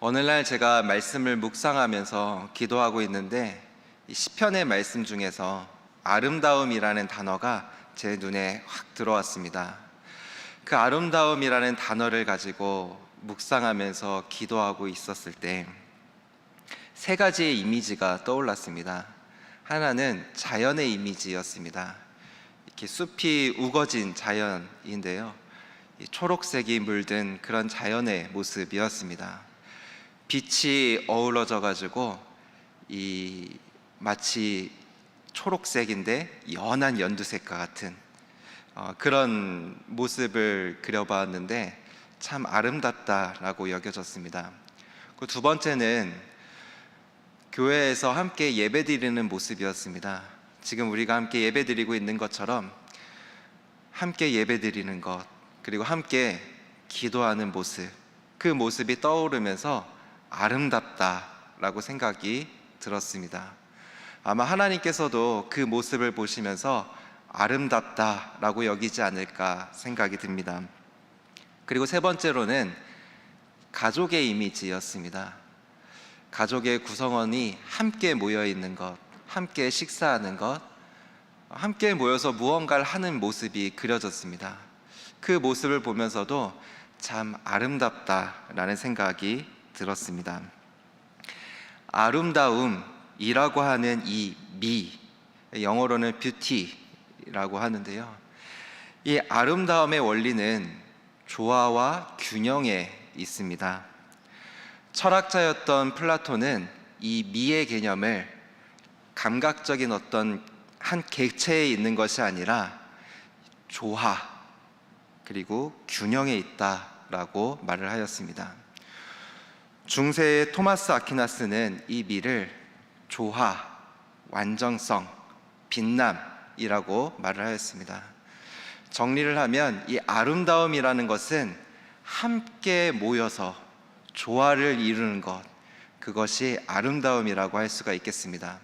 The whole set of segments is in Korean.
오늘날 제가 말씀을 묵상하면서 기도하고 있는데 이 시편의 말씀 중에서 아름다움이라는 단어가 제 눈에 확 들어왔습니다. 그 아름다움이라는 단어를 가지고 묵상하면서 기도하고 있었을 때 세 가지의 이미지가 떠올랐습니다. 하나는 자연의 이미지였습니다. 이렇게 숲이 우거진 자연인데요, 이 초록색이 물든 그런 자연의 모습이었습니다. 빛이 어우러져 가지고 이 마치 초록색인데 연한 연두색과 같은 그런 모습을 그려봤는데 참 아름답다라고 여겨졌습니다. 그 두 번째는 교회에서 함께 예배드리는 모습이었습니다. 지금 우리가 함께 예배드리고 있는 것처럼 함께 예배드리는 것, 그리고 함께 기도하는 모습, 그 모습이 떠오르면서 아름답다라고 생각이 들었습니다. 아마 하나님께서도 그 모습을 보시면서 아름답다라고 여기지 않을까 생각이 듭니다. 그리고 세 번째로는 가족의 이미지였습니다. 가족의 구성원이 함께 모여 있는 것, 함께 식사하는 것, 함께 모여서 무언가를 하는 모습이 그려졌습니다. 그 모습을 보면서도 참 아름답다라는 생각이 들었습니다. 아름다움이라고 하는 이 미, 영어로는 뷰티라고 하는데요, 이 아름다움의 원리는 조화와 균형에 있습니다. 철학자였던 플라톤은 이 미의 개념을 감각적인 어떤 한 객체에 있는 것이 아니라 조화 그리고 균형에 있다라고 말을 하였습니다. 중세의 토마스 아퀴나스는 이 미를 조화, 완전성, 빛남이라고 말을 하였습니다. 정리를 하면 이 아름다움이라는 것은 함께 모여서 조화를 이루는 것, 그것이 아름다움이라고 할 수가 있겠습니다.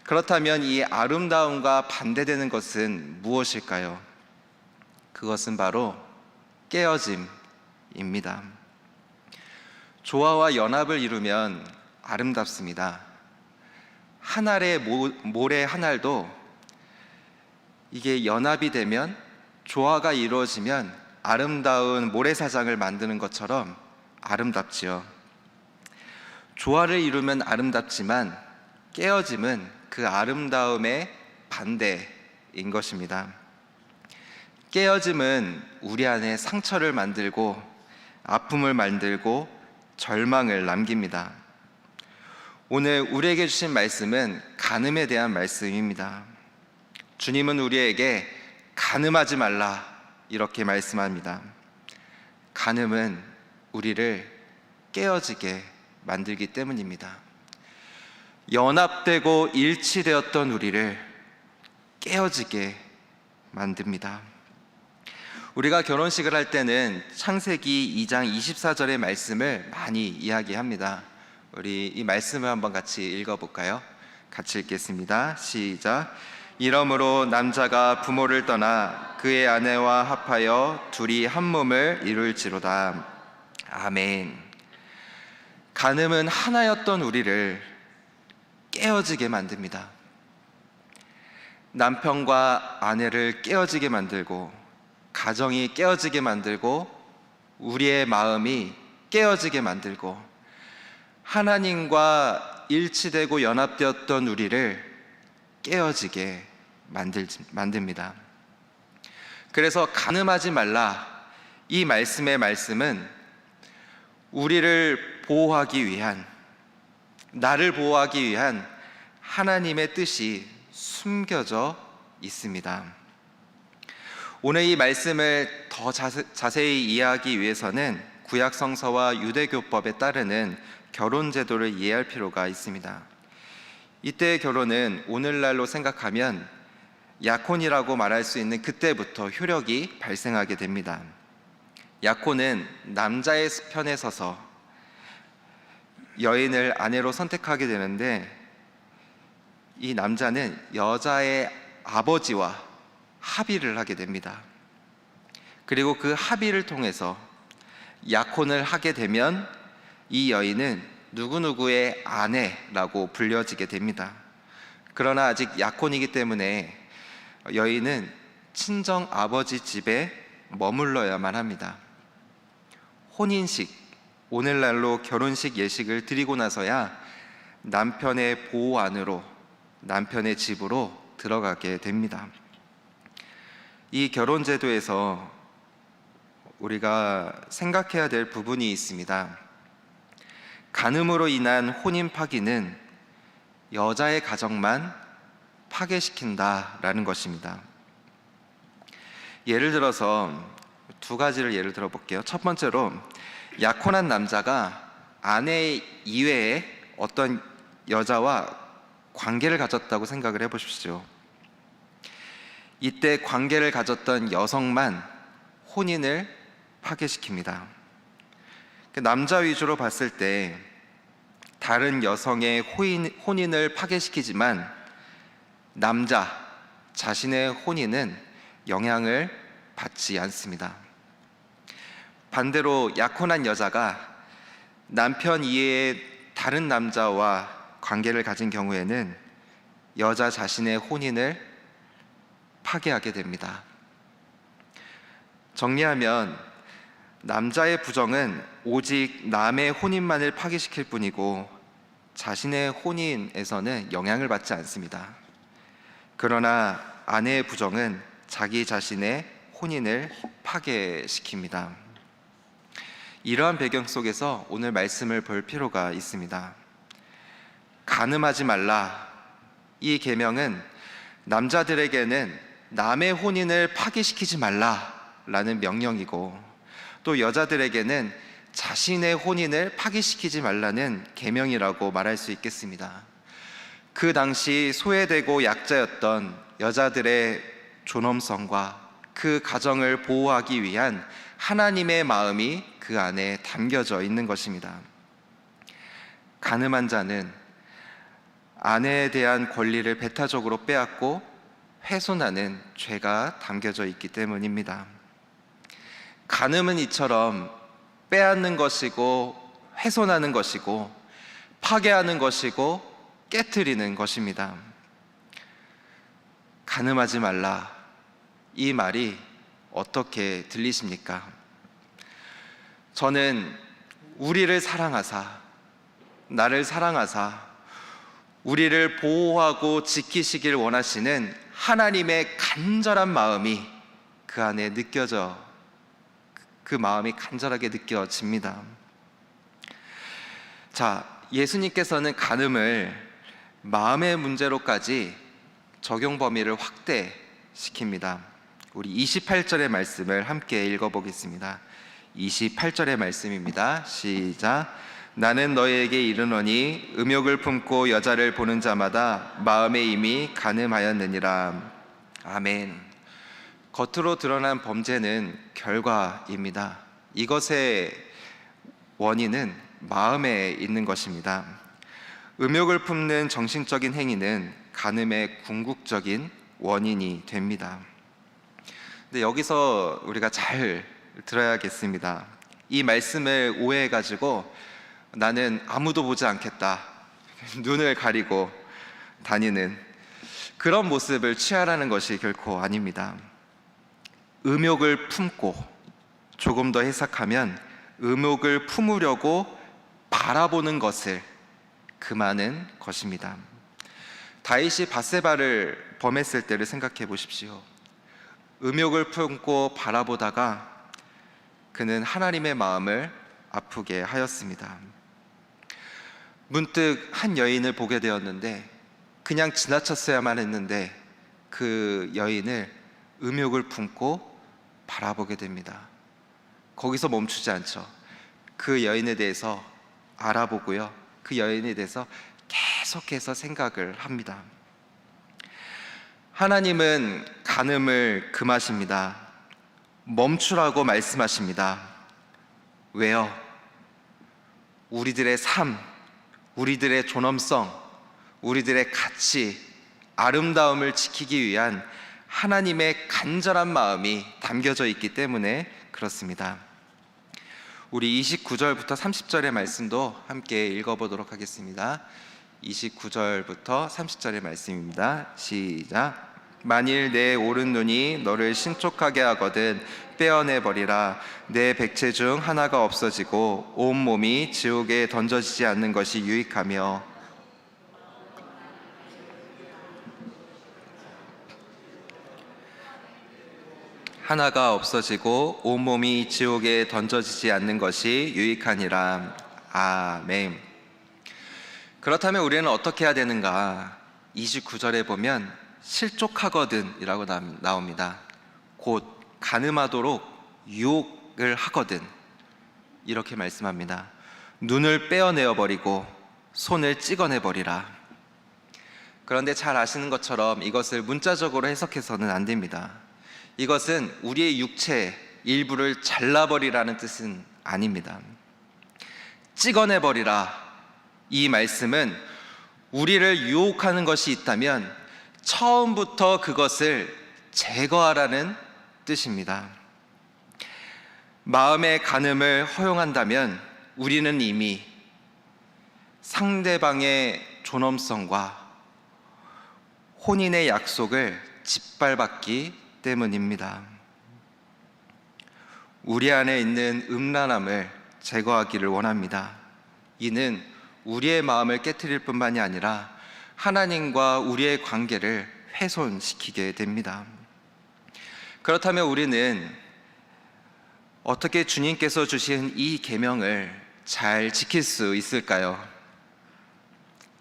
그렇다면 이 아름다움과 반대되는 것은 무엇일까요? 그것은 바로 깨어짐입니다. 조화와 연합을 이루면 아름답습니다. 한 알의 모래 한 알도 이게 연합이 되면, 조화가 이루어지면 아름다운 모래사장을 만드는 것처럼 아름답지요. 조화를 이루면 아름답지만 깨어짐은 그 아름다움의 반대인 것입니다. 깨어짐은 우리 안에 상처를 만들고 아픔을 만들고 절망을 남깁니다. 오늘 우리에게 주신 말씀은 간음에 대한 말씀입니다. 주님은 우리에게 간음하지 말라 이렇게 말씀합니다. 간음은 우리를 깨어지게 만들기 때문입니다. 연합되고 일치되었던 우리를 깨어지게 만듭니다. 우리가 결혼식을 할 때는 창세기 2장 24절의 말씀을 많이 이야기합니다. 우리 이 말씀을 한번 같이 읽어볼까요? 같이 읽겠습니다. 시작. 이러므로 남자가 부모를 떠나 그의 아내와 합하여 둘이 한 몸을 이룰지로다. 아멘. 간음은 하나였던 우리를 깨어지게 만듭니다. 남편과 아내를 깨어지게 만들고, 가정이 깨어지게 만들고, 우리의 마음이 깨어지게 만들고, 하나님과 일치되고 연합되었던 우리를 깨어지게 만듭니다. 그래서 간음하지 말라, 이 말씀의 말씀은 우리를 보호하기 위한, 나를 보호하기 위한 하나님의 뜻이 숨겨져 있습니다. 오늘 이 말씀을 더 자세히 이해하기 위해서는 구약 성서와 유대교법에 따르는 결혼 제도를 이해할 필요가 있습니다. 이때의 결혼은 오늘날로 생각하면 약혼이라고 말할 수 있는 그때부터 효력이 발생하게 됩니다. 약혼은 남자의 편에 서서 여인을 아내로 선택하게 되는데, 이 남자는 여자의 아버지와 합의를 하게 됩니다. 그리고 그 합의를 통해서 약혼을 하게 되면 이 여인은 누구누구의 아내라고 불려지게 됩니다. 그러나 아직 약혼이기 때문에 여인은 친정 아버지 집에 머물러야만 합니다. 혼인식, 오늘날로 결혼식 예식을 드리고 나서야 남편의 보호 안으로, 남편의 집으로 들어가게 됩니다. 이 결혼제도에서 우리가 생각해야 될 부분이 있습니다. 간음으로 인한 혼인 파기는 여자의 가정만 파괴시킨다라는 것입니다. 예를 들어서 두 가지를 예를 들어 볼게요. 첫 번째로, 약혼한 남자가 아내 이외에 어떤 여자와 관계를 가졌다고 생각을 해보십시오. 이때 관계를 가졌던 여성만 혼인을 파괴시킵니다. 남자 위주로 봤을 때 다른 여성의 혼인을 파괴시키지만 남자 자신의 혼인은 영향을 받지 않습니다. 반대로 약혼한 여자가 남편 이외의 다른 남자와 관계를 가진 경우에는 여자 자신의 혼인을 파괴하게 됩니다. 정리하면 남자의 부정은 오직 남의 혼인만을 파괴시킬 뿐이고 자신의 혼인에서는 영향을 받지 않습니다. 그러나 아내의 부정은 자기 자신의 혼인을 파괴시킵니다. 이러한 배경 속에서 오늘 말씀을 볼 필요가 있습니다. 간음하지 말라, 이 계명은 남자들에게는 남의 혼인을 파괴시키지 말라라는 명령이고, 또 여자들에게는 자신의 혼인을 파괴시키지 말라는 계명이라고 말할 수 있겠습니다. 그 당시 소외되고 약자였던 여자들의 존엄성과 그 가정을 보호하기 위한 하나님의 마음이 그 안에 담겨져 있는 것입니다. 간음한 자는 아내에 대한 권리를 배타적으로 빼앗고 훼손하는 죄가 담겨져 있기 때문입니다. 간음은 이처럼 빼앗는 것이고 훼손하는 것이고 파괴하는 것이고 깨트리는 것입니다. 간음하지 말라, 이 말이 어떻게 들리십니까? 저는 우리를 사랑하사, 나를 사랑하사 우리를 보호하고 지키시길 원하시는 하나님의 간절한 마음이 그 안에 그 마음이 간절하게 느껴집니다. 자, 예수님께서는 간음을 마음의 문제로까지 적용 범위를 확대시킵니다. 우리 28절의 말씀을 함께 읽어보겠습니다. 28절의 말씀입니다. 시작. 나는 너희에게 이르노니 음욕을 품고 여자를 보는 자마다 마음에 이미 간음하였느니라. 아멘. 겉으로 드러난 범죄는 결과입니다. 이것의 원인은 마음에 있는 것입니다. 음욕을 품는 정신적인 행위는 간음의 궁극적인 원인이 됩니다. 근데 여기서 우리가 잘 들어야겠습니다. 이 말씀을 오해해가지고 나는 아무도 보지 않겠다, 눈을 가리고 다니는 그런 모습을 취하라는 것이 결코 아닙니다. 음욕을 품고, 조금 더 해석하면 음욕을 품으려고 바라보는 것을 금하는 것입니다. 다윗이 밧세바를 범했을 때를 생각해 보십시오. 음욕을 품고 바라보다가 그는 하나님의 마음을 아프게 하였습니다. 문득 한 여인을 보게 되었는데 그냥 지나쳤어야만 했는데 그 여인을 음욕을 품고 바라보게 됩니다. 거기서 멈추지 않죠. 그 여인에 대해서 알아보고요, 그 여인에 대해서 계속해서 생각을 합니다. 하나님은 간음을 금하십니다. 멈추라고 말씀하십니다. 왜요? 우리들의 삶, 우리들의 존엄성, 우리들의 가치, 아름다움을 지키기 위한 하나님의 간절한 마음이 담겨져 있기 때문에 그렇습니다. 우리 29절부터 30절의 말씀도 함께 읽어보도록 하겠습니다. 29절부터 30절의 말씀입니다. 시작. 만일 내 오른 눈이 너를 신촉하게 하거든 떼어내버리라. 내 백체 중 하나가 없어지고 온 몸이 지옥에 던져지지 않는 것이 유익하며 하나가 없어지고 온몸이 지옥에 던져지지 않는 것이 유익하니라. 아멘. 그렇다면 우리는 어떻게 해야 되는가? 29절에 보면 실족하거든 이라고 나옵니다. 곧 가늠하도록 유혹을 하거든 이렇게 말씀합니다. 눈을 빼어내어 버리고 손을 찍어내 버리라. 그런데 잘 아시는 것처럼 이것을 문자적으로 해석해서는 안 됩니다. 이것은 우리의 육체 일부를 잘라버리라는 뜻은 아닙니다. 찍어내버리라. 이 말씀은 우리를 유혹하는 것이 있다면 처음부터 그것을 제거하라는 뜻입니다. 마음의 간음을 허용한다면 우리는 이미 상대방의 존엄성과 혼인의 약속을 짓밟았기 때문입니다. 우리 안에 있는 음란함을 제거하기를 원합니다. 이는 우리의 마음을 깨트릴 뿐만이 아니라 하나님과 우리의 관계를 훼손시키게 됩니다. 그렇다면 우리는 어떻게 주님께서 주신 이 계명을 잘 지킬 수 있을까요?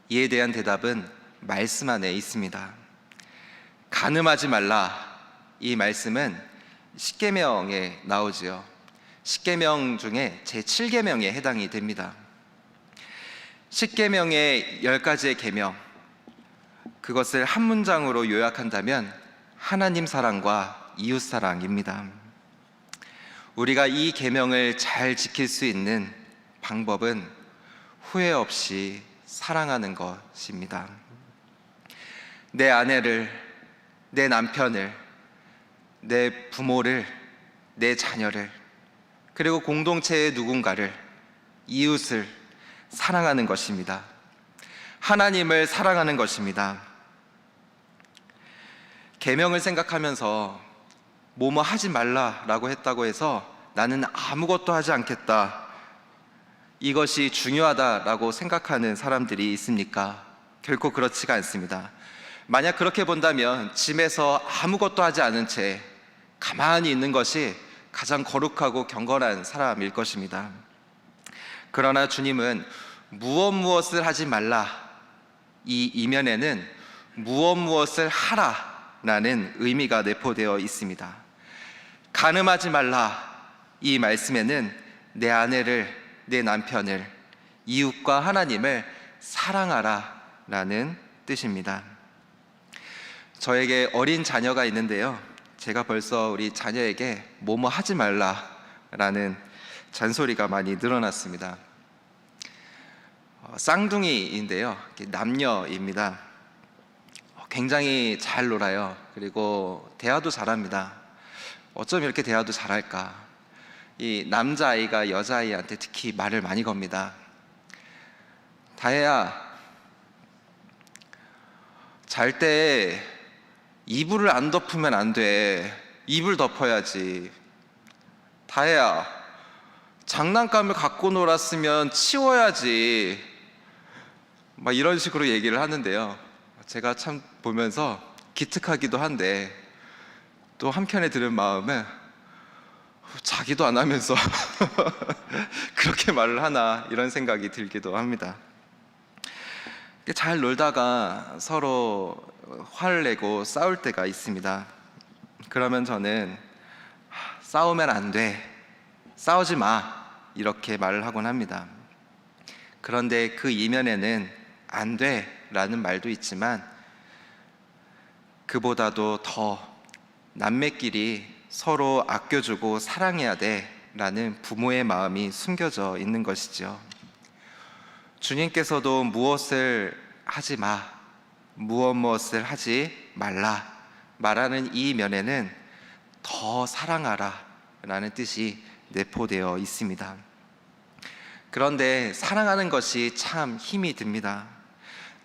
이에 대한 대답은 말씀 안에 있습니다. 간음하지 말라. 이 말씀은 십계명에 나오지요. 십계명 중에 제7계명에 해당이 됩니다. 십계명의 10가지의 계명, 그것을 한 문장으로 요약한다면 하나님 사랑과 이웃 사랑입니다. 우리가 이 계명을 잘 지킬 수 있는 방법은 후회 없이 사랑하는 것입니다. 내 아내를, 내 남편을, 내 부모를, 내 자녀를, 그리고 공동체의 누군가를, 이웃을 사랑하는 것입니다. 하나님을 사랑하는 것입니다. 계명을 생각하면서 뭐뭐 하지 말라라고 했다고 해서 나는 아무것도 하지 않겠다, 이것이 중요하다라고 생각하는 사람들이 있습니까? 결코 그렇지가 않습니다. 만약 그렇게 본다면 집에서 아무것도 하지 않은 채 가만히 있는 것이 가장 거룩하고 경건한 사람일 것입니다. 그러나 주님은 무엇을 하지 말라, 이 이면에는 무엇을 하라라는 의미가 내포되어 있습니다. 간음하지 말라, 이 말씀에는 내 아내를, 내 남편을, 이웃과 하나님을 사랑하라라는 뜻입니다. 저에게 어린 자녀가 있는데요, 제가 벌써 우리 자녀에게 뭐뭐 하지 말라라는 잔소리가 많이 늘어났습니다. 쌍둥이인데요, 남녀입니다. 굉장히 잘 놀아요. 그리고 대화도 잘합니다. 어쩜 이렇게 대화도 잘할까? 이 남자아이가 여자아이한테 특히 말을 많이 겁니다. 다혜야, 잘 때 이불을 안 덮으면 안 돼. 이불 덮어야지. 다혜야, 장난감을 갖고 놀았으면 치워야지. 막 이런 식으로 얘기를 하는데요, 제가 참 보면서 기특하기도 한데 또 한켠에 드는 마음은 자기도 안 하면서 그렇게 말을 하나, 이런 생각이 들기도 합니다. 잘 놀다가 서로 화를 내고 싸울 때가 있습니다. 그러면 저는 싸우면 안 돼, 싸우지 마, 이렇게 말을 하곤 합니다. 그런데 그 이면에는 안 돼 라는 말도 있지만 그보다도 더 남매끼리 서로 아껴주고 사랑해야 돼 라는 부모의 마음이 숨겨져 있는 것이죠. 주님께서도 무엇을 하지 마, 무엇을 하지 말라 말하는 이 면에는 더 사랑하라 라는 뜻이 내포되어 있습니다. 그런데 사랑하는 것이 참 힘이 듭니다.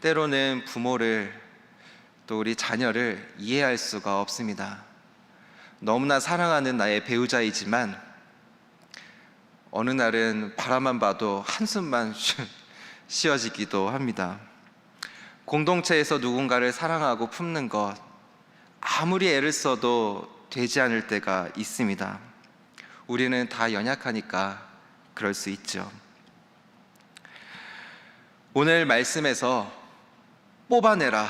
때로는 부모를, 또 우리 자녀를 이해할 수가 없습니다. 너무나 사랑하는 나의 배우자이지만 어느 날은 바라만 봐도 한숨만 쉬어지기도 합니다. 공동체에서 누군가를 사랑하고 품는 것, 아무리 애를 써도 되지 않을 때가 있습니다. 우리는 다 연약하니까 그럴 수 있죠. 오늘 말씀에서 뽑아내라,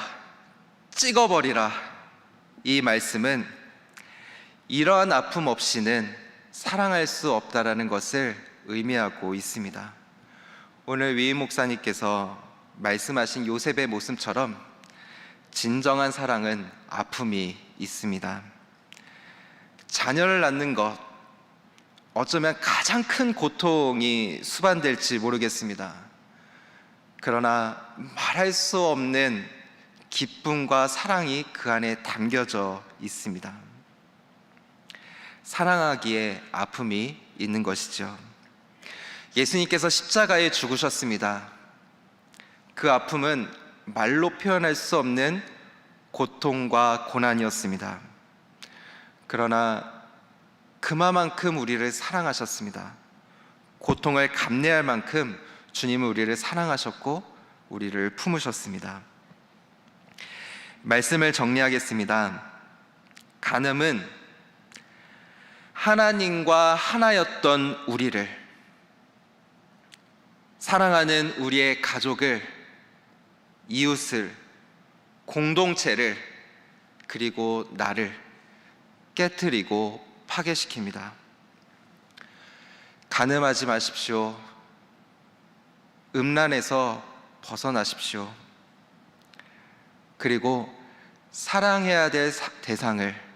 찍어버리라, 이 말씀은 이러한 아픔 없이는 사랑할 수 없다라는 것을 의미하고 있습니다. 오늘 위임 목사님께서 말씀하신 요셉의 모습처럼 진정한 사랑은 아픔이 있습니다. 자녀를 낳는 것, 어쩌면 가장 큰 고통이 수반될지 모르겠습니다. 그러나 말할 수 없는 기쁨과 사랑이 그 안에 담겨져 있습니다. 사랑하기에 아픔이 있는 것이죠. 예수님께서 십자가에 죽으셨습니다. 그 아픔은 말로 표현할 수 없는 고통과 고난이었습니다. 그러나 그만큼 우리를 사랑하셨습니다. 고통을 감내할 만큼 주님은 우리를 사랑하셨고 우리를 품으셨습니다. 말씀을 정리하겠습니다. 간음은 하나님과 하나였던 우리를, 사랑하는 우리의 가족을, 이웃을, 공동체를, 그리고 나를 깨트리고 파괴시킵니다. 간음하지 마십시오. 음란에서 벗어나십시오. 그리고 사랑해야 될 대상을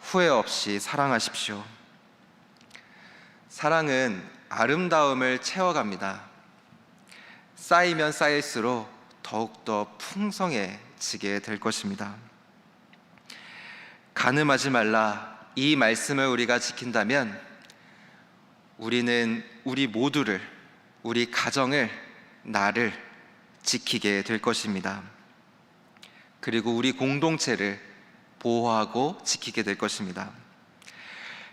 후회 없이 사랑하십시오. 사랑은 아름다움을 채워갑니다. 쌓이면 쌓일수록 더욱더 풍성해지게 될 것입니다. 간음하지 말라, 이 말씀을 우리가 지킨다면 우리는 우리 모두를, 우리 가정을, 나를 지키게 될 것입니다. 그리고 우리 공동체를 보호하고 지키게 될 것입니다.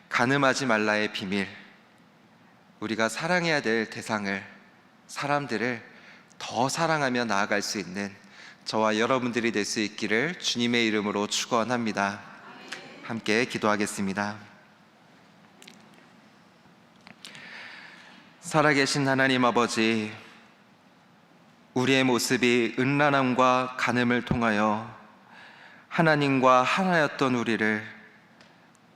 간음하지 말라의 비밀, 우리가 사랑해야 될 대상을, 사람들을 더 사랑하며 나아갈 수 있는 저와 여러분들이 될 수 있기를 주님의 이름으로 축원합니다. 함께 기도하겠습니다. 살아계신 하나님 아버지, 우리의 모습이 음란함과 간음을 통하여 하나님과 하나였던 우리를,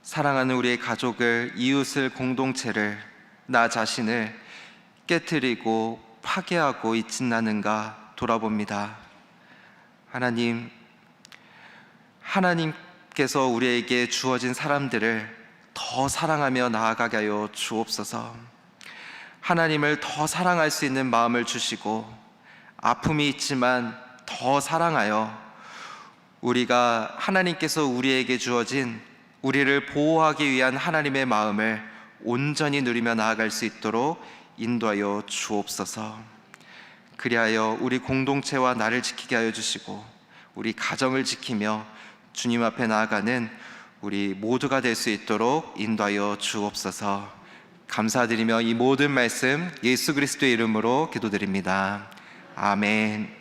사랑하는 우리의 가족을, 이웃을, 공동체를, 나 자신을 깨트리고 파괴하고 있진 않은가 돌아봅니다. 하나님께서 우리에게 주어진 사람들을 더 사랑하며 나아가게 하여 주옵소서. 하나님을 더 사랑할 수 있는 마음을 주시고, 아픔이 있지만 더 사랑하여 우리가 하나님께서 우리에게 주어진 우리를 보호하기 위한 하나님의 마음을 온전히 누리며 나아갈 수 있도록 인도하여 주옵소서. 그리하여 우리 공동체와 나를 지키게 하여 주시고 우리 가정을 지키며 주님 앞에 나아가는 우리 모두가 될 수 있도록 인도하여 주옵소서. 감사드리며 이 모든 말씀 예수 그리스도의 이름으로 기도드립니다. 아멘.